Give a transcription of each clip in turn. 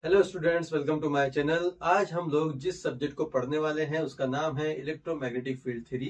Hello students, welcome to my channel. आज हम लोग जिस सब्जेक्ट को पढ़ने वाले हैं उसका नाम है इलेक्ट्रोमैग्नेटिक फील्ड थ्योरी।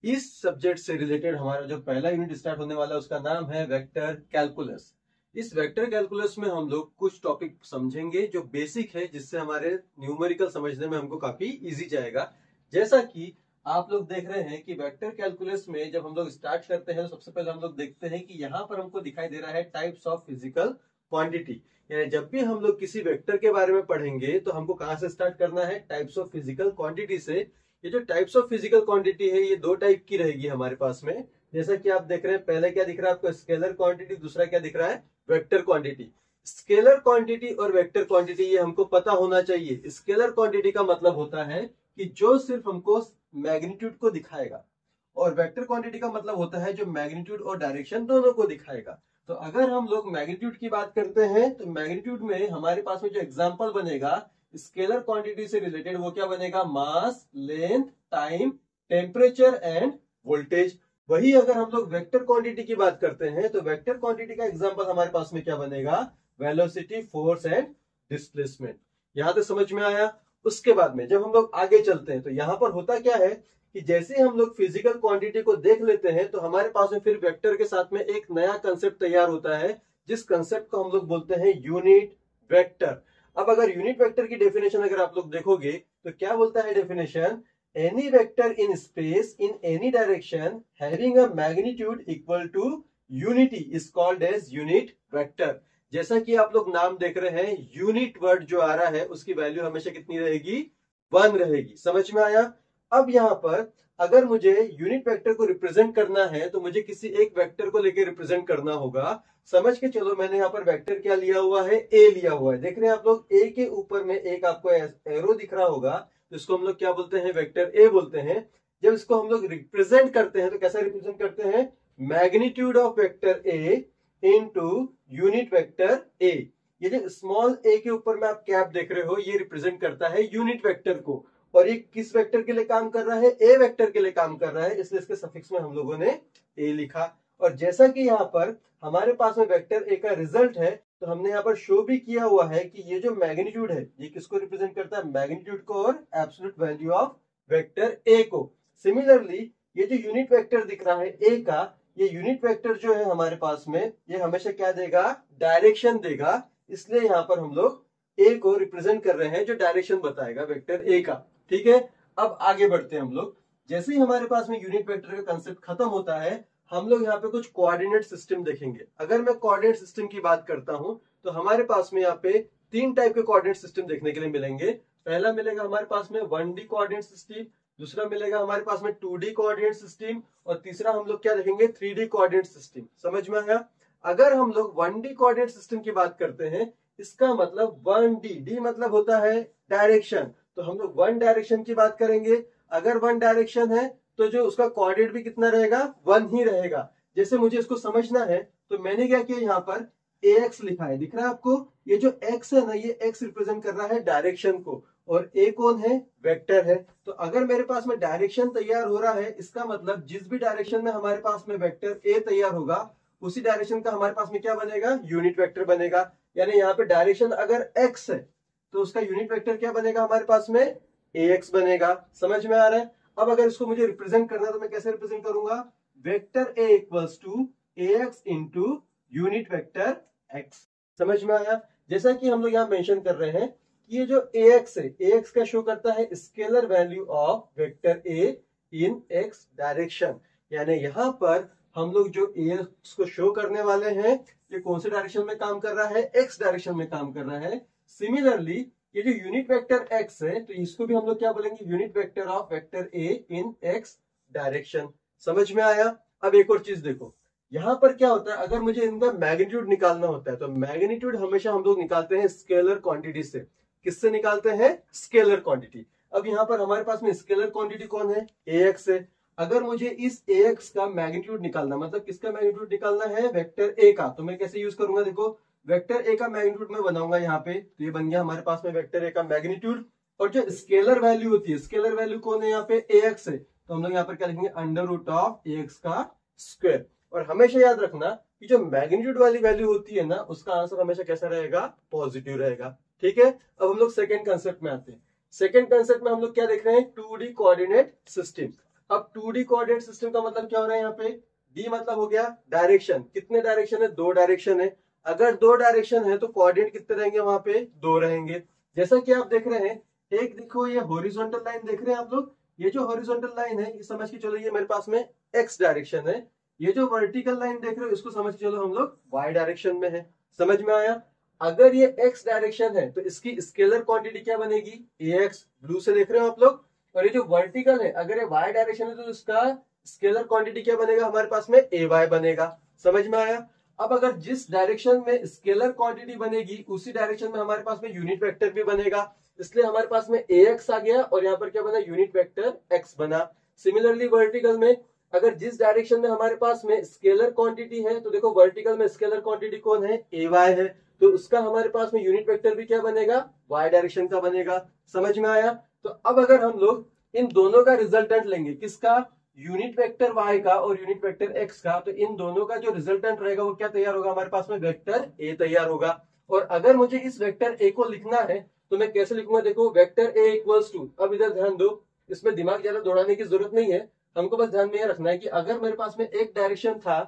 इस सब्जेक्ट से रिलेटेड हमारा जो पहला यूनिट स्टार्ट होने वाला है उसका नाम है वेक्टर कैलकुलस। इस वेक्टर कैलकुलस में हम लोग कुछ टॉपिक समझेंगे जो बेसिक है, जिससे हमारे न्यूमेरिकल समझने में हमको काफी इजी जाएगा। जैसा कि आप लोग देख रहे हैं कि वेक्टर कैलकुलस में जब हम लोग स्टार्ट करते हैं तो सबसे पहले हम लोग देखते हैं कि यहाँ पर हमको दिखाई दे रहा है टाइप्स ऑफ फिजिकल क्वांटिटी। यानी जब भी हम लोग किसी वेक्टर के बारे में पढ़ेंगे तो हमको कहां से स्टार्ट करना है? टाइप्स ऑफ फिजिकल क्वांटिटी से। ये जो टाइप्स ऑफ फिजिकल क्वांटिटी है ये दो टाइप की रहेगी हमारे पास में। जैसा कि आप देख रहे हैं, पहले क्या दिख रहा है आपको? Scalar quantity. दूसरा क्या दिख रहा है? Vector quantity. स्केलर क्वांटिटी और वेक्टर क्वांटिटी ये हमको पता होना चाहिए। स्केलर क्वांटिटी का मतलब होता है कि जो सिर्फ हमको मैग्नीट्यूड को दिखाएगा, और वेक्टर क्वांटिटी का मतलब होता है जो मैग्नीट्यूड और डायरेक्शन दोनों को दिखाएगा। तो अगर हम लोग मैग्नीट्यूड की बात करते हैं तो मैग्नीट्यूड में हमारे पास में जो एग्जांपल बनेगा स्केलर क्वांटिटी से रिलेटेड, वो क्या बनेगा? Mass, length, time, temperature and voltage. वही अगर हम लोग वेक्टर क्वांटिटी की बात करते हैं तो वेक्टर क्वांटिटी का एग्जांपल हमारे पास में क्या बनेगा? Velocity, force and displacement. यहां तक समझ में आया? उसके बाद में जब हम लोग आगे चलते हैं तो यहां पर होता क्या है कि जैसे हम लोग फिजिकल क्वांटिटी को देख लेते हैं तो हमारे पास में फिर वेक्टर के साथ में एक नया कंसेप्ट तैयार होता है, जिस कंसेप्ट को हम लोग बोलते हैं यूनिट वेक्टर। अब अगर यूनिट वेक्टर की डेफिनेशन अगर आप लोग देखोगे तो क्या बोलता है definition? Any vector in space in any direction having a magnitude equal to unity is called as unit vector. जैसा कि आप लोग नाम देख रहे हैं, यूनिट वर्ड जो आ रहा है उसकी वैल्यू हमेशा कितनी रहेगी? 1 रहेगी। समझ में आया? अब यहाँ पर अगर मुझे यूनिट वेक्टर को रिप्रेजेंट करना है तो मुझे किसी एक वेक्टर को लेकर रिप्रेजेंट करना होगा। समझ के चलो, मैंने यहाँ पर वेक्टर क्या लिया हुआ है? ए लिया हुआ है। देख रहे हैं आप लोग, ए के ऊपर में एक आपको एरो दिख रहा होगा, तो इसको हम लोग क्या बोलते हैं? वेक्टर ए बोलते हैं। जब इसको हम लोग रिप्रेजेंट करते हैं तो कैसा रिप्रेजेंट करते हैं? Magnitude of vector A into unit vector A. ये जो स्मॉल ए के ऊपर में आप कैप देख रहे हो, ये रिप्रेजेंट करता है यूनिट वेक्टर को। और ये किस वेक्टर के लिए काम कर रहा है? ए वेक्टर के लिए काम कर रहा है, इसलिए इसके सफिक्स में हम लोगों ने ए लिखा। और जैसा कि यहाँ पर हमारे पास में वेक्टर ए का रिजल्ट है, तो हमने यहाँ पर शो भी किया हुआ है कि ये जो मैग्नीट्यूड है ये किसको रिप्रेजेंट करता है? मैग्नीट्यूड को और absolute value of vector A को। सिमिलरली ये जो यूनिट वेक्टर दिख रहा है ए का, ये यूनिट वेक्टर जो है हमारे पास में, ये हमेशा क्या देगा? डायरेक्शन देगा। इसलिए यहाँ पर हम लोग ए को रिप्रेजेंट कर रहे हैं जो डायरेक्शन बताएगा वेक्टर ए का। ठीक है, अब आगे बढ़ते हैं हम लोग। जैसे ही हमारे पास में यूनिट वेक्टर का कंसेप्ट खत्म होता है, हम लोग यहाँ पे कुछ कोऑर्डिनेट सिस्टम देखेंगे। अगर मैं कोऑर्डिनेट सिस्टम की बात करता हूं तो हमारे पास में यहाँ पे 3 टाइप के कोऑर्डिनेट सिस्टम देखने के लिए मिलेंगे। पहला मिलेगा हमारे पास में 1D कोऑर्डिनेट सिस्टम, दूसरा मिलेगा हमारे पास में 2D कोऑर्डिनेट सिस्टम, और तीसरा हम लोग क्या देखेंगे? 3D coordinate system. समझ में आया? अगर हम लोग 1D कोऑर्डिनेट सिस्टम की बात करते हैं, इसका मतलब 1D, डी मतलब होता है डायरेक्शन, तो हम लोग 1 डायरेक्शन की बात करेंगे। अगर 1 डायरेक्शन है तो जो उसका कोऑर्डिनेट भी कितना रहेगा? 1 ही रहेगा। जैसे मुझे इसको समझना है तो मैंने क्या किया, यहाँ पर ax लिखा है। दिख रहा है आपको? ये जो x है ना, ये x रिप्रेजेंट कर रहा है डायरेक्शन को, और a कौन है? वेक्टर है। तो अगर मेरे पास में डायरेक्शन तैयार हो रहा है, इसका मतलब जिस भी डायरेक्शन में हमारे पास में वेक्टर a तैयार होगा, उसी डायरेक्शन का हमारे पास में क्या बनेगा? यूनिट वेक्टर बनेगा। यानी यहाँ पे डायरेक्शन अगर x है तो उसका यूनिट वेक्टर क्या बनेगा हमारे पास में? ax बनेगा। समझ में आ रहा है? अब अगर इसको मुझे रिप्रेजेंट करना है तो मैं कैसे रिप्रेजेंट करूंगा? Vector a equals to ax into unit vector x। समझ में आया? जैसा कि हम लोग यहाँ मेंशन कर रहे हैं कि ये जो ax है, ax का शो करता है scalar value of vector a in x direction. यानी यहाँ पर हम लोग जो ax को शो करने वाले हैं, ये कौन से डायरेक्शन में काम कर रहा है? x डायरेक्शन में काम कर रहा है। सिमिलरली ये जो यूनिट वेक्टर x है, तो इसको भी हम लोग क्या बोलेंगे? Unit vector of vector a in x direction. समझ में आया? अब एक और चीज देखो, यहां पर क्या होता है, अगर मुझे इनका मैग्नीट्यूड निकालना होता है तो मैग्नीट्यूड हमेशा हम लोग निकालते हैं स्केलर क्वांटिटी से। किससे निकालते हैं? Scalar quantity. अब यहाँ पर हमारे पास में स्केलर क्वांटिटी कौन है? ax है। अगर मुझे इस ax का मैग्नीट्यूड निकालना, मतलब किसका मैग्नीट्यूड निकालना है? वेक्टर a का, तो मैं कैसे यूज करूंगा? देखो, वेक्टर a का मैग्नीट्यूड मैं बनाऊंगा यहाँ पे, तो ये बन गया हमारे पास में वेक्टर a का मैग्नीट्यूड। और जो स्केलर वैल्यू होती है, स्केलर वैल्यू कौन है यहाँ पे? ax है, तो हम लोग यहाँ पर क्या लिखेंगे? अंडर रूट ऑफ ax का स्क्वायर। और हमेशा याद रखना कि जो मैग्नीट्यूड वाली वैल्यू होती है ना, उसका आंसर हमेशा कैसा रहेगा? पॉजिटिव रहेगा। ठीक है, अब हम लोग सेकेंड कंसेप्ट में आते हैं। सेकेंड कंसेप्ट में हम लोग क्या देख रहे हैं, 2D कोऑर्डिनेट सिस्टम। अब 2D कोऑर्डिनेट सिस्टम का मतलब क्या हो रहा है यहाँ पे, डी मतलब हो गया डायरेक्शन, कितने डायरेक्शन है, 2 डायरेक्शन है। अगर 2 डायरेक्शन है तो कोऑर्डिनेट कितने रहेंगे वहां पे, 2 रहेंगे। जैसा कि आप देख रहे हैं, एक देखो ये हॉरिजॉन्टल लाइन देख रहे हैं आप लोग, ये जो हॉरिजॉन्टल लाइन है ये समझ के चलो ये मेरे पास में एक्स डायरेक्शन है। ये जो वर्टिकल लाइन देख रहे हो इसको समझ के चलो हम लोग वाई डायरेक्शन में है। समझ में आया। अगर ये x डायरेक्शन है तो इसकी स्केलर क्वांटिटी क्या बनेगी, ax, ब्लू से देख रहे हो आप लोग। और ये जो वर्टिकल है अगर ये y डायरेक्शन है तो इसका स्केलर क्वांटिटी क्या बनेगा हमारे पास में, ay बनेगा। समझ में आया। अब अगर जिस डायरेक्शन में स्केलर क्वांटिटी बनेगी उसी डायरेक्शन में हमारे पास में यूनिट वेक्टर भी बनेगा, इसलिए हमारे पास में ax आ गया और यहाँ पर क्या बना, यूनिट वेक्टर x बना। सिमिलरली वर्टिकल में अगर जिस डायरेक्शन में हमारे पास में स्केलर क्वांटिटी है तो देखो वर्टिकल में स्केलर क्वांटिटी कौन है, ay है, तो उसका हमारे पास में यूनिट वेक्टर भी क्या बनेगा, y डायरेक्शन का बनेगा। समझ में आया। तो अब अगर हम लोग इन दोनों का रिजल्टेंट लेंगे, किसका, यूनिट वेक्टर y का और यूनिट वेक्टर x का, तो इन दोनों का जो रिजल्टेंट रहेगा वो क्या तैयार होगा हमारे पास में, वेक्टर a तैयार होगा। और अगर मुझे इस वेक्टर a को लिखना है तो मैं कैसे लिखूंगा, देखो वेक्टर a इक्वल्स टू, अब इधर ध्यान दो, इसमें दिमाग ज्यादा दौड़ाने की जरूरत नहीं है, हमको बस ध्यान में यह रखना है कि अगर मेरे पास में एक डायरेक्शन था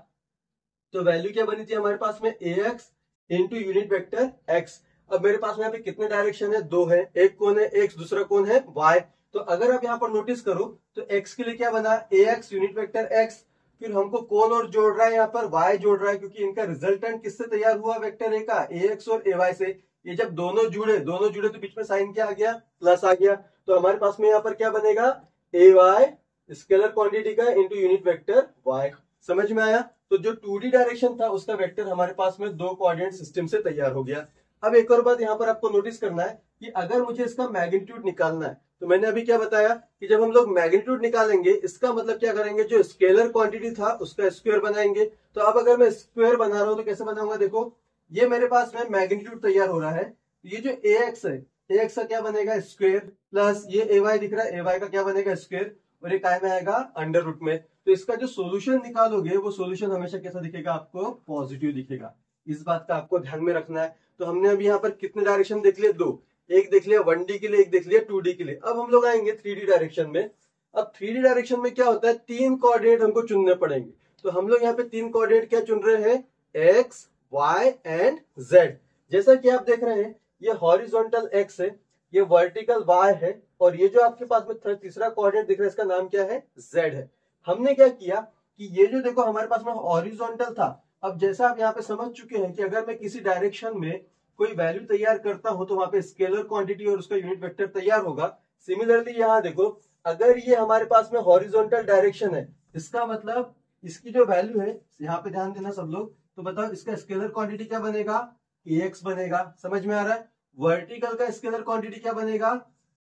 तो वैल्यू क्या बनी थी हमारे पास में, ax into unit vector x। अब मेरे पास में यहाँ पे कितने डायरेक्शन है, 2 है, एक कौन है x, दूसरा कौन है y। तो अगर आप यहाँ पर नोटिस करो तो x के लिए क्या बना, ax यूनिट वेक्टर x, फिर हमको कौन और जोड़ रहा है यहाँ पर, y जोड़ रहा है, क्योंकि इनका रिजल्टेंट किससे तैयार हुआ, वेक्टर a का, ax और ay से। ये जब दोनों जुड़े तो बीच में साइन क्या आ गया, प्लस आ गया। तो हमारे पास में यहाँ पर क्या बनेगा, ay स्केलर क्वांटिटी का इंटू यूनिट वेक्टर y। समझ में आया। तो जो 2D डायरेक्शन था उसका वेक्टर हमारे पास में 2 कोऑर्डिनेट सिस्टम से तैयार हो गया। अब एक और बात यहाँ पर आपको नोटिस करना है कि अगर मुझे इसका मैग्नीट्यूड निकालना है तो मैंने अभी क्या बताया कि जब हम लोग मैग्नीट्यूड निकालेंगे इसका मतलब क्या करेंगे, जो स्केलर क्वांटिटी था उसका स्क्वायर बनाएंगे। तो अब अगर मैं स्क्वायर बना रहा हूं तो कैसे बनाऊंगा, देखो ये मेरे पास में मैग्नीट्यूड तैयार हो रहा है, ये जो ax है, ax का क्या बनेगा, स्क्वायर, प्लस ये ay दिख रहा है, ay का क्या बनेगा, स्क्वायर, और ये काय में आएगा, अंडर रूट में। तो इसका जो सोल्यूशन निकालोगे वो सोल्यूशन हमेशा कैसा दिखेगा आपको, पॉजिटिव दिखेगा। इस बात का आपको ध्यान में रखना है। तो हमने अभी यहाँ पर कितने डायरेक्शन देख लिए, 2, एक देख लिया 1D के लिए, एक देख लिया 2D के लिए। अब हम लोग आएंगे 3D डायरेक्शन में। अब 3D डायरेक्शन में क्या होता है, 3 कोऑर्डिनेट हमको चुनने पड़ेंगे। तो हम लोग यहाँ पे 3 कोऑर्डिनेट क्या चुन रहे हैं, एक्स, वाई एंड जेड। जैसा कि आप देख रहे हैं ये हॉरिजॉन्टल एक्स है, ये वर्टिकल वाई है, और ये जो आपके पास में तीसरा कोऑर्डिनेट दिख रहा है इसका नाम क्या है, जेड है। हमने क्या किया कि ये जो देखो हमारे पास में हॉरिजॉन्टल था, अब जैसा आप यहाँ पे समझ चुके हैं कि अगर मैं किसी डायरेक्शन में कोई वैल्यू तैयार करता हूं तो वहां पे स्केलर क्वांटिटी और उसका यूनिट वेक्टर तैयार होगा। सिमिलरली यहाँ देखो अगर ये हमारे पास में हॉरिजॉन्टल डायरेक्शन है, इसका मतलब इसकी जो वैल्यू है, यहाँ पे ध्यान देना सब लोग, तो बताओ इसका स्केलर क्वांटिटी क्या बनेगा, ax बनेगा। समझ में आ रहा है। वर्टिकल का स्केलर क्वांटिटी क्या बनेगा,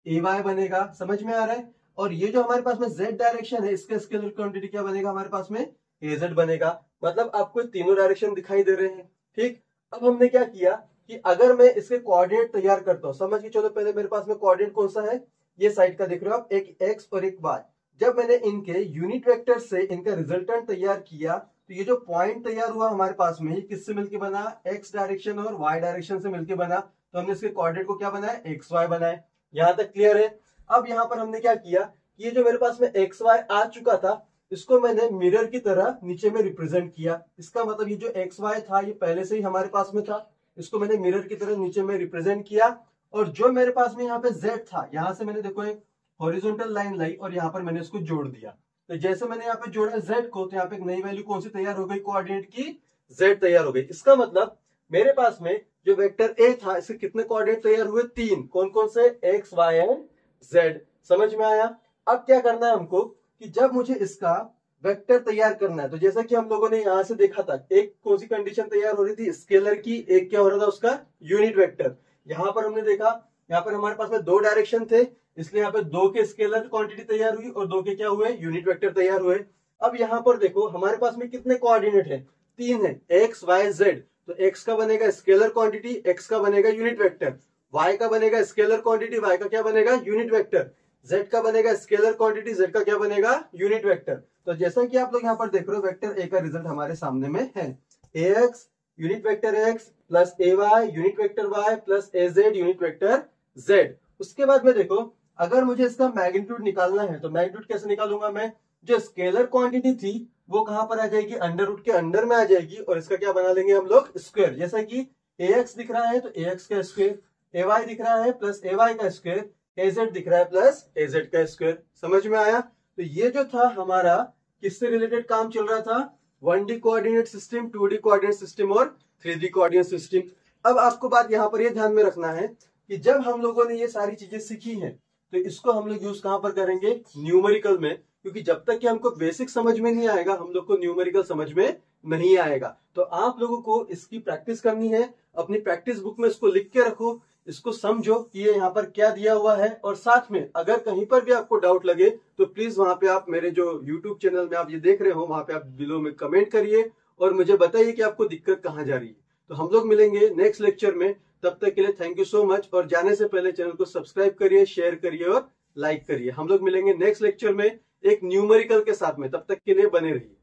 ay बनेगा। समझ में आ रहा है। और ये जो हमारे पास में z डायरेक्शन है इसका स्केलर क्वांटिटी क्या बनेगा हमारे पास में, az बनेगा। मतलब आपको तीनों डायरेक्शन दिखाई दे रहे हैं। ठीक। अब हमने क्या किया कि अगर मैं इसके कोऑर्डिनेट तैयार करता हूं, समझ के चलो, पहले मेरे पास में कोऑर्डिनेट कौन सा है, ये साइड का देख रहे हो आप, एक x और एक y। जब मैंने इनके यूनिट वेक्टर से इनका रिजल्टेंट तैयार किया तो ये जो पॉइंट तैयार हुआ हमारे पास में, ये किससे मिलके बना, x डायरेक्शन और y डायरेक्शन से मिलके बना। तो हमने इसके कोऑर्डिनेट को क्या बनाया, एक्स वाई बनाए। यहां तक क्लियर है। अब यहां पर हमने क्या किया कि ये जो मेरे पास में एक्स वाई आ चुका था इसको मैंने मिरर की तरह नीचे में रिप्रेजेंट किया। इसका मतलब ये जो एक्स वाई था ये पहले से ही हमारे पास में था, इसको मैंने मिरर की तरह नीचे में रिप्रेजेंट किया। और जो मेरे पास में यहाँ पे z था, यहां से मैंने देखो एक हॉरिजॉन्टल लाइन लाई और यहाँ पर मैंने इसको जोड़ दिया। तो जैसे मैंने यहाँ पे जोड़ा z को, तो यहाँ पे एक नई वैल्यू कौन सी तैयार हो गई, कोऑर्डिनेट की, z तैयार हो गई। इसका मतलब मेरे पास में जो वेक्टर a था इसके कितने कोऑर्डिनेट तैयार हुए, 3। कौन कौन से, x, y एंड z। समझ में आया। अब क्या करना है हमको कि जब मुझे इसका वेक्टर तैयार करना है, तो जैसा कि हम लोगों ने यहां से देखा था, एक कौन सी कंडीशन तैयार हो रही थी, स्केलर की, एक क्या हो रहा था उसका, यूनिट वेक्टर। यहां पर हमने देखा यहाँ पर हमारे पास में 2 डायरेक्शन थे, इसलिए यहाँ पे 2 के स्केलर क्वांटिटी तैयार हुई और 2 के क्या हुए, यूनिट वेक्टर तैयार हुए। अब यहाँ पर देखो हमारे पास में कितने कोऑर्डिनेट है, 3 है, एक्स वाई जेड। तो x का बनेगा स्केलर क्वांटिटी, x का बनेगा यूनिट वेक्टर, y का बनेगा स्केलर क्वांटिटी, y का क्या बनेगा, यूनिट वेक्टर, z का बनेगा स्केलर क्वांटिटी, z का क्या बनेगा, यूनिट वेक्टर। तो जैसा कि आप लोग यहाँ पर देख रहे हो वेक्टर a का रिजल्ट हमारे सामने में है, ax unit vector x plus ay unit vector y plus az unit vector z। उसके बाद में देखो, अगर मुझे इसका मैग्नीट्यूड निकालना है तो मैग्नीट्यूड कैसे निकालूंगा मैं? जो स्केलर क्वांटिटी थी वो कहां पर आ जाएगी? अंडर रूट के अंडर में आ जाएगी, और इसका क्या बना लेंगे हम लोग? स्क्वायर। जैसा कि ax दिख रहा है तो ax का स्क्वायर, ay दिख रहा है प्लस ay का स्क्वायर, az दिख रहा है प्लस az का स्क्वायर। समझ में आया? तो ये जो था हमारा किससे रिलेटेड काम चल रहा था? 1D coordinate system, 2D coordinate system और 3D कोऑर्डिनेट सिस्टम। अब आपको बात यहाँ पर ये ध्यान में रखना है कि जब हम लोगों ने ये सारी चीजें सीखी हैं तो इसको हम लोग यूज कहां पर करेंगे? न्यूमेरिकल में, क्योंकि जब तक कि हमको बेसिक समझ में नहीं आएगा हम लोग को न्यूमेरिकल समझ में नहीं आएगा। तो आप लोगों को इसकी प्रैक्टिस करनी है, अपनी प्रैक्टिस बुक में इसको लिख के रखो, इसको समझो कि ये यहाँ पर क्या दिया हुआ है, और साथ में अगर कहीं पर भी आपको डाउट लगे तो प्लीज वहां पे आप मेरे जो यूट्यूब चैनल में आप ये देख रहे हो वहां पे आप बिलो में कमेंट करिए और मुझे बताइए कि आपको दिक्कत कहाँ जा रही है। तो हम लोग मिलेंगे नेक्स्ट लेक्चर में, तब तक के लिए थैंक यू सो मच। और जाने से पहले चैनल को सब्सक्राइब करिए, शेयर करिए और लाइक करिए। हम लोग मिलेंगे नेक्स्ट लेक्चर में एक न्यूमेरिकल के साथ में, तब तक के लिए बने रहिए।